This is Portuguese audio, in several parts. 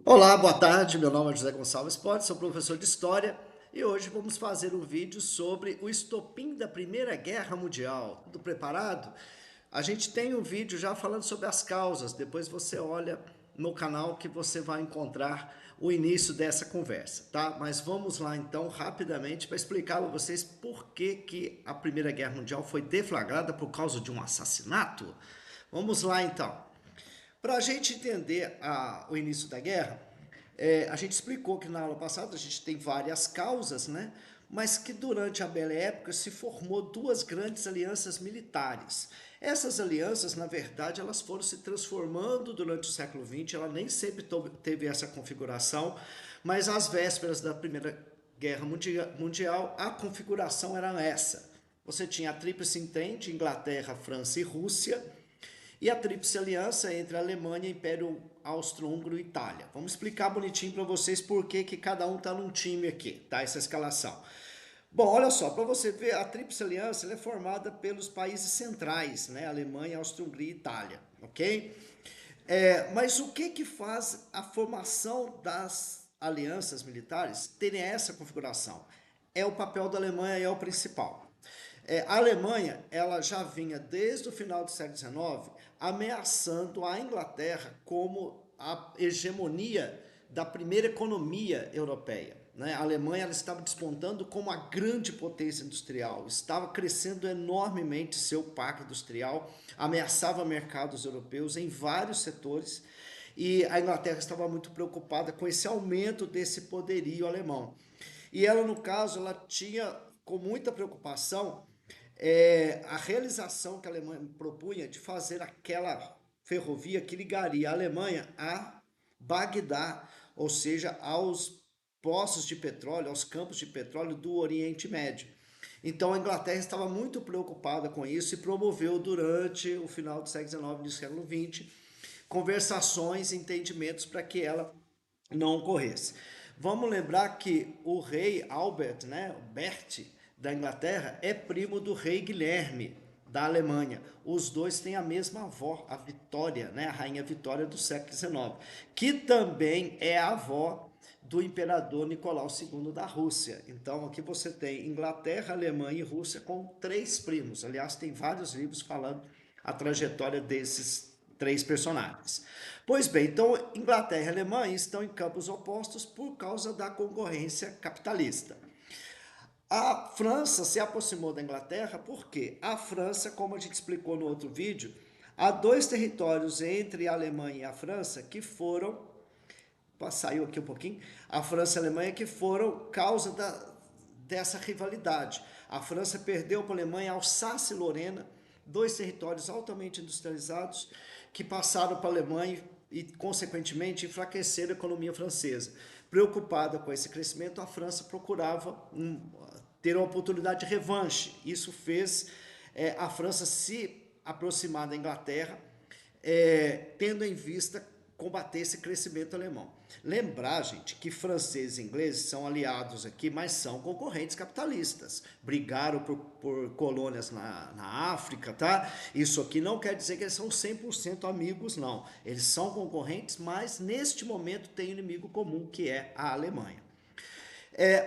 Olá, boa tarde. Meu nome é José Gonçalves Pontes, sou professor de História e hoje vamos fazer um vídeo sobre o estopim da Primeira Guerra Mundial. Tudo preparado? A gente tem um vídeo já falando sobre as causas, depois você olha no canal que você vai encontrar o início dessa conversa, tá? Mas vamos lá então rapidamente para explicar para vocês por que a Primeira Guerra Mundial foi deflagrada por causa de um assassinato. Vamos lá então. Para a gente entender o início da guerra, a gente explicou que na aula passada a gente tem várias causas, né? Mas que durante a Bela Época se formou duas grandes alianças militares. Essas alianças, na verdade, elas foram se transformando durante o século XX, ela nem sempre teve essa configuração, mas às vésperas da Primeira Guerra Mundial, a configuração era essa. Você tinha a Tríplice Entente, Inglaterra, França e Rússia, e a Tríplice Aliança entre a Alemanha, Império Austro-Húngaro e Itália. Vamos explicar bonitinho para vocês por que cada um está num time aqui, tá? Essa escalação. Bom, olha só, para você ver, a Tríplice Aliança é formada pelos países centrais, né? Alemanha, Áustria-Hungria e Itália, ok? Mas o que faz a formação das alianças militares terem essa configuração? É o papel da Alemanha e é o principal. A Alemanha, ela já vinha desde o final do século XIX ameaçando a Inglaterra como a hegemonia da primeira economia europeia, né? A Alemanha, ela estava despontando como a grande potência industrial, estava crescendo enormemente seu parque industrial, ameaçava mercados europeus em vários setores, e a Inglaterra estava muito preocupada com esse aumento desse poderio alemão. E ela, no caso, ela tinha com muita preocupação a realização que a Alemanha propunha de fazer aquela ferrovia que ligaria a Alemanha a Bagdá, ou seja, aos poços de petróleo, aos campos de petróleo do Oriente Médio. Então a Inglaterra estava muito preocupada com isso e promoveu durante o final do século XIX e do século XX conversações e entendimentos para que ela não ocorresse. Vamos lembrar que o rei Albert, né, Bert, da Inglaterra, é primo do rei Guilherme, da Alemanha. Os dois têm a mesma avó, a Vitória, né, a rainha Vitória do século XIX, que também é a avó do imperador Nicolau II da Rússia. Então aqui você tem Inglaterra, Alemanha e Rússia com três primos. Aliás, tem vários livros falando a trajetória desses três personagens. Pois bem, então Inglaterra e Alemanha estão em campos opostos por causa da concorrência capitalista. A França se aproximou da Inglaterra porque a França, como a gente explicou no outro vídeo, há dois territórios entre a Alemanha e a França que foram, saiu aqui um pouquinho, a França e a Alemanha que foram causa dessa rivalidade. A França perdeu para a Alemanha Alsácia e Lorena, dois territórios altamente industrializados que passaram para a Alemanha e, consequentemente, enfraqueceram a economia francesa. Preocupada com esse crescimento, a França procurava ter uma oportunidade de revanche. Isso fez a França se aproximar da Inglaterra, tendo em vista combater esse crescimento alemão. Lembrar, gente, que franceses e ingleses são aliados aqui, mas são concorrentes capitalistas. Brigaram por colônias na África, tá? Isso aqui não quer dizer que eles são 100% amigos, não. Eles são concorrentes, mas neste momento tem inimigo comum, que é a Alemanha.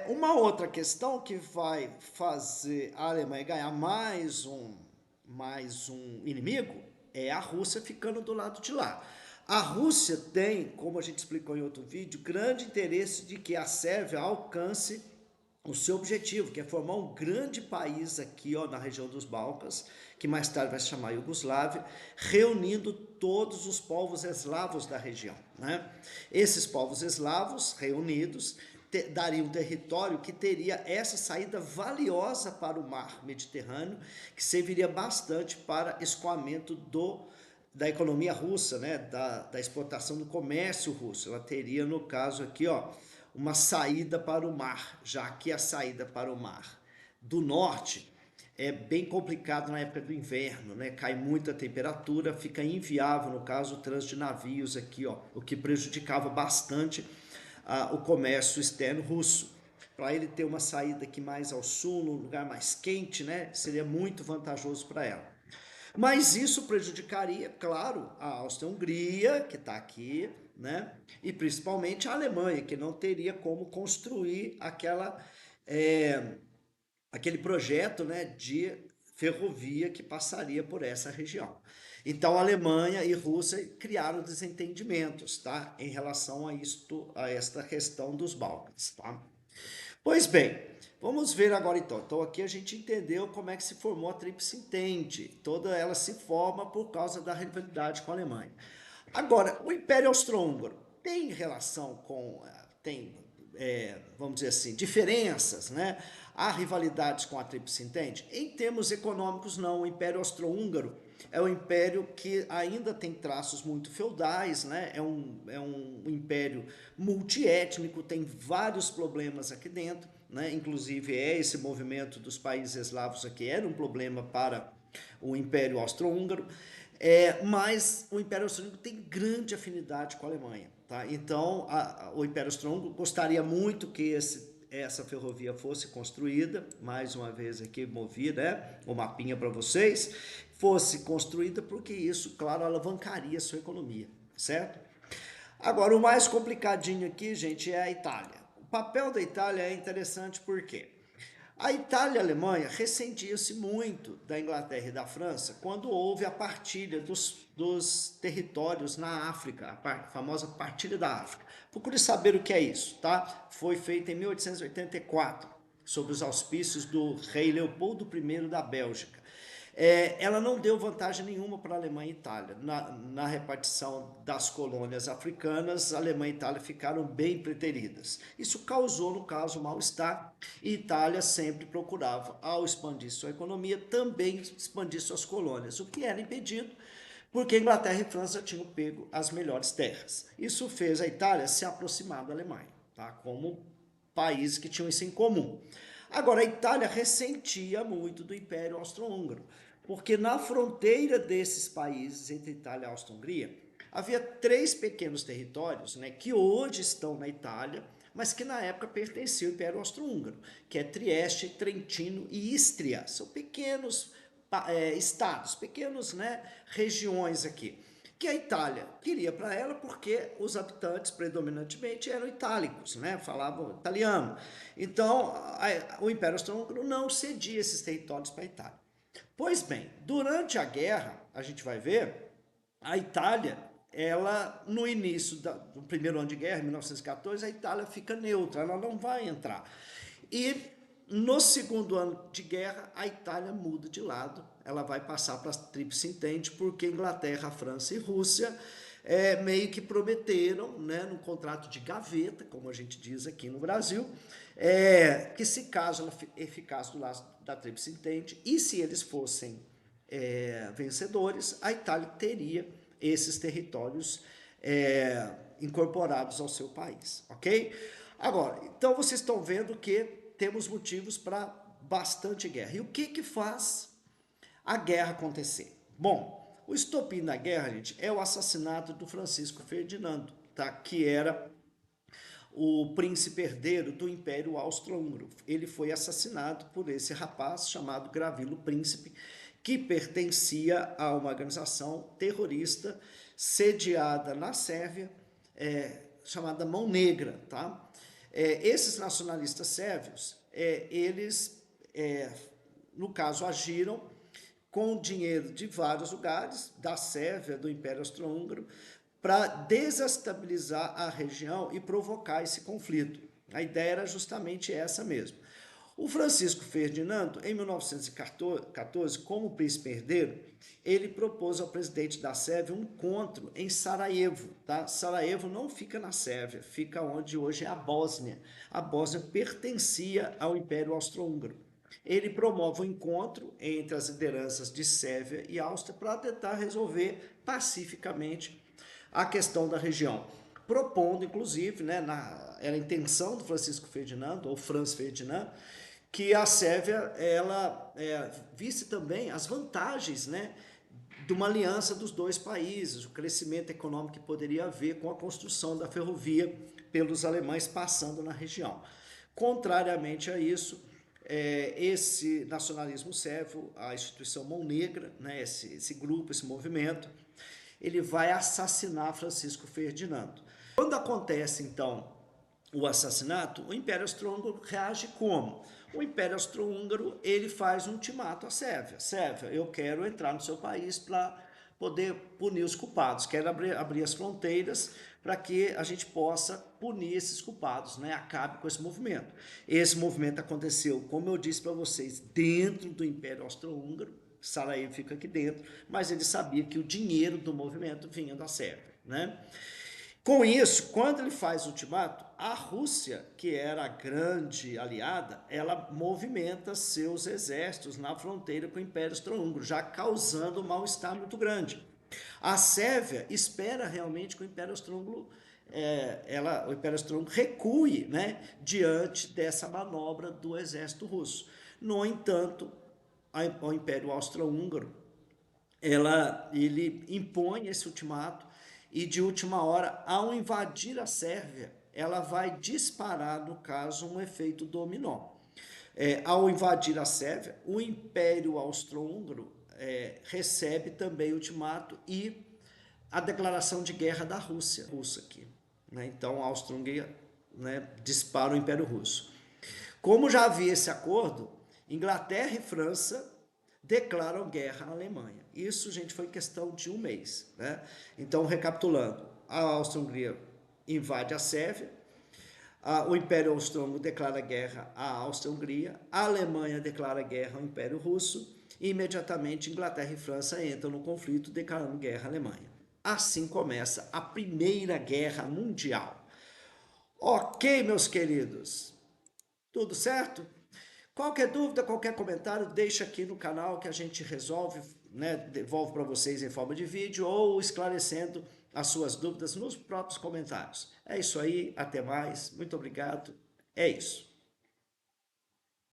Uma outra questão que vai fazer a Alemanha ganhar mais um inimigo é a Rússia ficando do lado de lá. A Rússia tem, como a gente explicou em outro vídeo, grande interesse de que a Sérvia alcance o seu objetivo, que é formar um grande país aqui, ó, na região dos Balcãs, que mais tarde vai se chamar Iugoslávia, reunindo todos os povos eslavos da região, né? Esses povos eslavos reunidos daria um território que teria essa saída valiosa para o mar Mediterrâneo, que serviria bastante para escoamento da economia russa, né? da exportação do comércio russo. Ela teria, no caso aqui, ó, uma saída para o mar, já que a saída para o mar do norte é bem complicado na época do inverno, né? Cai muita temperatura, fica inviável, no caso, o trânsito de navios aqui, ó, o que prejudicava bastante o comércio externo russo. Para ele ter uma saída aqui mais ao sul, num lugar mais quente, né? Seria muito vantajoso para ela. Mas isso prejudicaria, claro, a Áustria-Hungria, que está aqui, né? E principalmente a Alemanha, que não teria como construir é, aquele projeto, né, de ferrovia que passaria por essa região. Então, a Alemanha e Rússia criaram desentendimentos, tá, em relação a isto, a esta questão dos Balcãs, tá? Pois bem, vamos ver agora então. Então aqui a gente entendeu como é que se formou a Tríplice Entente. Toda ela se forma por causa da rivalidade com a Alemanha. Agora, o Império Austro-Húngaro tem relação com, vamos dizer assim, diferenças, né? Há rivalidades com a Tríplice Entente? Em termos econômicos, não. O Império Austro-Húngaro é um império que ainda tem traços muito feudais, né? É um império multiétnico, tem vários problemas aqui dentro, né? Inclusive esse movimento dos países eslavos aqui era um problema para o Império Austro-Húngaro. Mas o Império Austro-Húngaro tem grande afinidade com a Alemanha, tá? Então, o Império Austro-Húngaro gostaria muito que essa ferrovia fosse construída, mais uma vez aqui movi, né, o mapinha para vocês, fosse construída porque isso, claro, alavancaria a sua economia, certo? Agora, o mais complicadinho aqui, gente, é a Itália. O papel da Itália é interessante porque a Itália e a Alemanha ressentiam-se muito da Inglaterra e da França quando houve a partilha dos territórios na África, a famosa partilha da África. Procure saber o que é isso, tá? Foi feita em 1884, sob os auspícios do rei Leopoldo I da Bélgica. Ela não deu vantagem nenhuma para a Alemanha e Itália. Na repartição das colônias africanas, a Alemanha e Itália ficaram bem preteridas. Isso causou, no caso, mal-estar, e Itália sempre procurava, ao expandir sua economia, também expandir suas colônias, o que era impedido porque Inglaterra e França tinham pego as melhores terras. Isso fez a Itália se aproximar da Alemanha, tá? Como países que tinham isso em comum. Agora, a Itália ressentia muito do Império Austro-Húngaro, porque na fronteira desses países, entre Itália e Áustria-Hungria, havia 3 pequenos territórios, né, que hoje estão na Itália, mas que na época pertenciam ao Império Austro-Húngaro, que é Trieste, Trentino e Istria. São pequenos estados, pequenos, né, regiões aqui, que a Itália queria para ela porque os habitantes predominantemente eram itálicos, né, falavam italiano. Então, o Império Austro-Húngaro não cedia esses territórios para a Itália. Pois bem, durante a guerra, a gente vai ver, a Itália, ela, no início do primeiro ano de guerra, em 1914, a Itália fica neutra, ela não vai entrar. E no segundo ano de guerra, a Itália muda de lado, ela vai passar para a Tríplice Entente, porque Inglaterra, França e Rússia meio que prometeram, né, no contrato de gaveta, como a gente diz aqui no Brasil, que se caso ela ficasse do lado da Tríplice Entente, e se eles fossem vencedores, a Itália teria esses territórios incorporados ao seu país, ok? Agora, então vocês estão vendo que temos motivos para bastante guerra. E o que faz a guerra acontecer? Bom, o estopim da guerra, gente, é o assassinato do Francisco Ferdinando, tá? Que era o príncipe herdeiro do Império Austro-Húngaro. Ele foi assassinado por esse rapaz chamado Gravilo Príncipe, que pertencia a uma organização terrorista sediada na Sérvia, chamada Mão Negra, tá? Esses nacionalistas sérvios, eles, no caso, agiram com dinheiro de vários lugares, da Sérvia, do Império Austro-Húngaro, para desestabilizar a região e provocar esse conflito. A ideia era justamente essa mesmo. O Francisco Ferdinando, em 1914, como príncipe herdeiro, ele propôs ao presidente da Sérvia um encontro em Sarajevo. Tá? Sarajevo não fica na Sérvia, fica onde hoje é a Bósnia. A Bósnia pertencia ao Império Austro-Húngaro. Ele promove um encontro entre as lideranças de Sérvia e Áustria para tentar resolver pacificamente a questão da região, propondo, inclusive, né, era a intenção do Francisco Ferdinando, ou Franz Ferdinand, que a Sérvia ela visse também as vantagens, né, de uma aliança dos dois países, o crescimento econômico que poderia haver com a construção da ferrovia pelos alemães passando na região. Contrariamente a isso, esse nacionalismo sérvio, a instituição Mão Negra, né, esse grupo, esse movimento, ele vai assassinar Francisco Ferdinando. Quando acontece, então, o assassinato, o Império Austro-Húngaro reage como? O Império Austro-Húngaro, ele faz um ultimato à Sérvia. Sérvia, eu quero entrar no seu país para poder punir os culpados, quero abrir as fronteiras para que a gente possa punir esses culpados, né? Acabe com esse movimento. Esse movimento aconteceu, como eu disse para vocês, dentro do Império Austro-Húngaro. Sarajevo fica aqui dentro, mas ele sabia que o dinheiro do movimento vinha da Sérvia, né? Com isso, quando ele faz o ultimato, a Rússia, que era a grande aliada, ela movimenta seus exércitos na fronteira com o Império Austro-Húngaro, já causando um mal-estar muito grande. A Sérvia espera realmente que o Império Austro-Húngaro o Império Austro-Húngaro recue, né, diante dessa manobra do exército russo. No entanto, o Império Austro-Húngaro ele impõe esse ultimato e de última hora, ao invadir a Sérvia, ela vai disparar, no caso, um efeito dominó. Ao invadir a Sérvia, o Império Austro-Húngaro recebe também o ultimato e a declaração de guerra da Rússia, aqui, né? Então a Áustria-Hungria, né, dispara o Império Russo. Como já havia esse acordo, Inglaterra e França declaram guerra à Alemanha. Isso, gente, foi questão de um mês, né? Então, recapitulando, a Áustria-Hungria invade a Sérvia, o Império Austro-Húngaro declara guerra à Áustria-Hungria, a Alemanha declara guerra ao Império Russo e imediatamente Inglaterra e França entram no conflito declarando guerra à Alemanha. Assim começa a Primeira Guerra Mundial. Ok, meus queridos, tudo certo? Qualquer dúvida, qualquer comentário, deixa aqui no canal que a gente resolve, né, devolve para vocês em forma de vídeo ou esclarecendo as suas dúvidas nos próprios comentários. É isso aí, até mais, muito obrigado, é isso.